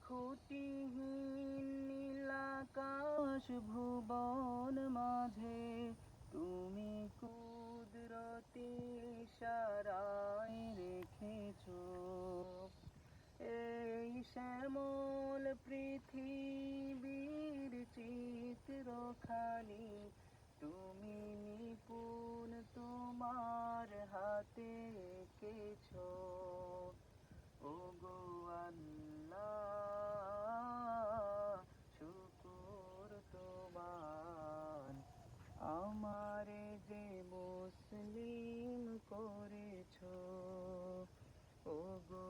খুঁটিহীন নীলাকাশ ভুবন মাঝে তুমি কুদরতি ইশারায় রেখেছো এই শ্যামল পৃথিবীর চিত্রখানি তুমি নিপুণ তোমার হাতে এঁকেছো ওগো আল্লাহ শুকর তোমার আমারে যে মুসলিম করেছো ওগো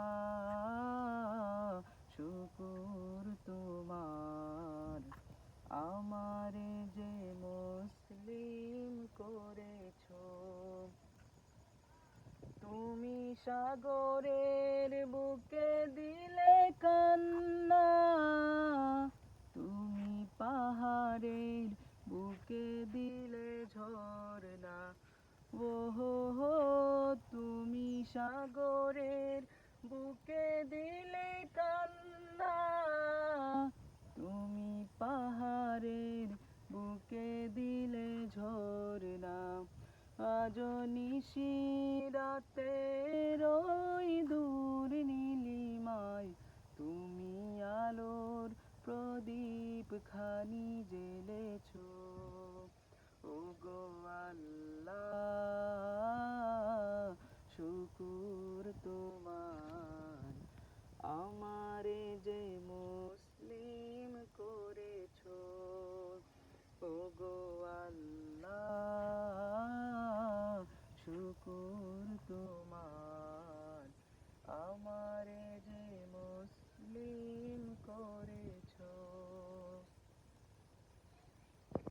আল্লাহ শুকর তোমার আমারে যে মুসলিম করেছো তুমি সাগরের বুকে দিলে কান্না তুমি পাহাড়ের বুকে দিলে ঝরনা ও হো হো তুমি সাগরের বুকে দিলে কান্না তুমি পাহাড়ের বুকে দিলে ঝরনা আজ নিশিরাতে ওই দূর নীলিমায় তুমি আলোর প্রদীপ খানি জ্বেলেছো ওগো আল্লাহ শুকুর তোমার আমারে যে মুসলিম করেছো ওগো আল্লাহ শুকুর তোমার আমারে যে মুসলিম